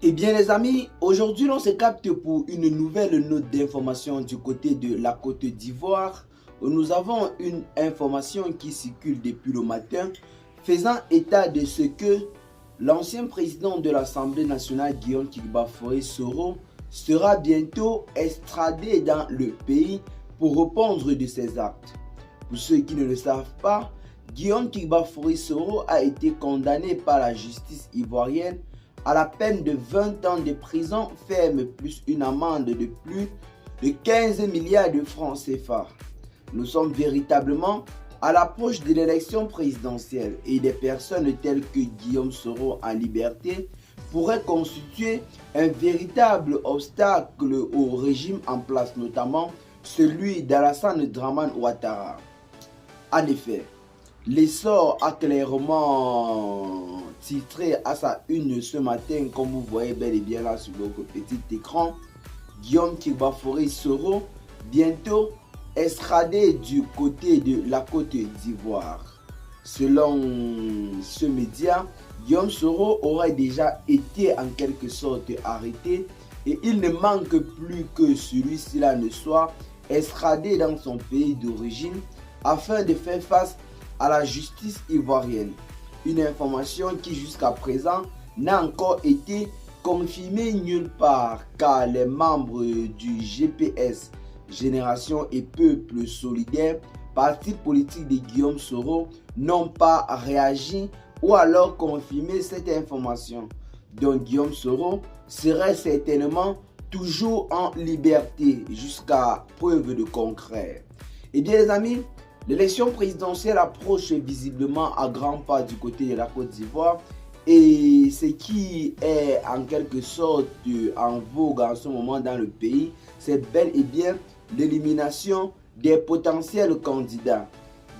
Eh bien les amis, aujourd'hui on se capte pour une nouvelle note d'information du côté de la Côte d'Ivoire. Nous avons une information qui circule depuis le matin faisant état de ce que l'ancien président de l'Assemblée nationale Guillaume Kigba-Foé Soro sera bientôt extradé dans le pays pour répondre de ses actes. Pour ceux qui ne le savent pas, Guillaume Kigba-Foé Soro a été condamné par la justice ivoirienne à la peine de 20 ans de prison ferme plus une amende de plus de 15 milliards de francs CFA. Nous sommes véritablement à l'approche de l'élection présidentielle et des personnes telles que Guillaume Soro en liberté pourraient constituer un véritable obstacle au régime en place, notamment celui d'Alassane Dramane Ouattara. En effet, l'essor a clairement titré à sa une ce matin, comme vous voyez bel et bien là sur votre petit écran, Guillaume Kigba-Foé Soro, bientôt extradé du côté de la Côte d'Ivoire. Selon ce média, Guillaume Soro aurait déjà été en quelque sorte arrêté et il ne manque plus que celui-ci là ne soit extradé dans son pays d'origine afin de faire face à la justice ivoirienne. Une information qui jusqu'à présent n'a encore été confirmée nulle part car les membres du GPS, Génération et Peuple Solidaire, parti politique de Guillaume Soro, n'ont pas réagi ou alors confirmé cette information. Donc Guillaume Soro serait certainement toujours en liberté jusqu'à preuve de concret. Et bien les amis, l'élection présidentielle approche visiblement à grands pas du côté de la Côte d'Ivoire et ce qui est en quelque sorte en vogue en ce moment dans le pays, c'est bel et bien l'élimination des potentiels candidats.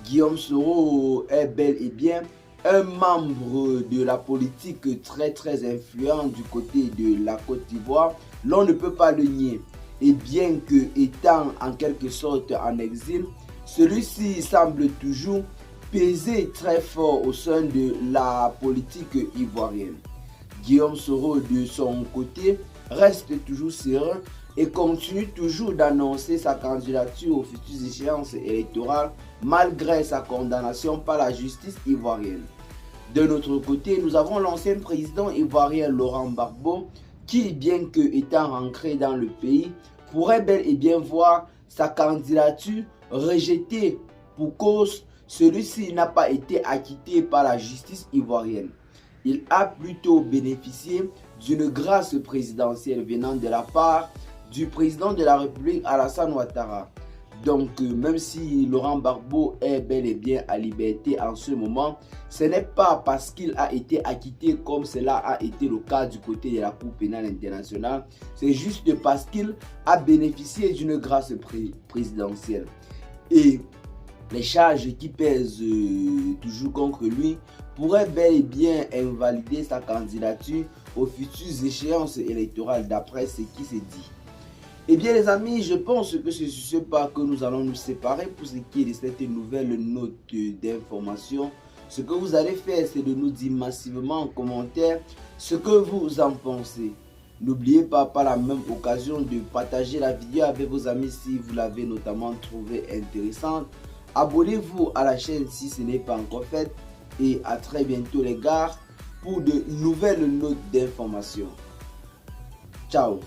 Guillaume Soro est bel et bien un membre de la politique très influent du côté de la Côte d'Ivoire. L'on ne peut pas le nier. Et bien que étant en quelque sorte en exil, celui-ci semble toujours peser très fort au sein de la politique ivoirienne. Guillaume Soro, de son côté, reste toujours serein et continue toujours d'annoncer sa candidature aux futures échéances électorales malgré sa condamnation par la justice ivoirienne. De notre côté, nous avons l'ancien président ivoirien Laurent Gbagbo qui, bien que étant ancré dans le pays, pourrait bel et bien voir sa candidature rejeté pour cause celui-ci n'a pas été acquitté par la justice ivoirienne. Il a plutôt bénéficié d'une grâce présidentielle venant de la part du président de la République Alassane Ouattara. Donc même si Laurent Gbagbo est bel et bien à liberté en ce moment, ce n'est pas parce qu'il a été acquitté comme cela a été le cas du côté de la Cour pénale internationale. C'est juste parce qu'il a bénéficié d'une grâce présidentielle. Et les charges qui pèsent toujours contre lui pourraient bel et bien invalider sa candidature aux futures échéances électorales d'après ce qui s'est dit. Eh bien les amis, je pense que c'est sur ce pas que nous allons nous séparer pour ce qui est de cette nouvelle note d'information. Ce que vous allez faire, c'est de nous dire massivement en commentaire ce que vous en pensez. N'oubliez pas par la même occasion de partager la vidéo avec vos amis si vous l'avez notamment trouvée intéressante. Abonnez-vous à la chaîne si ce n'est pas encore fait. Et à très bientôt les gars pour de nouvelles notes d'information. Ciao.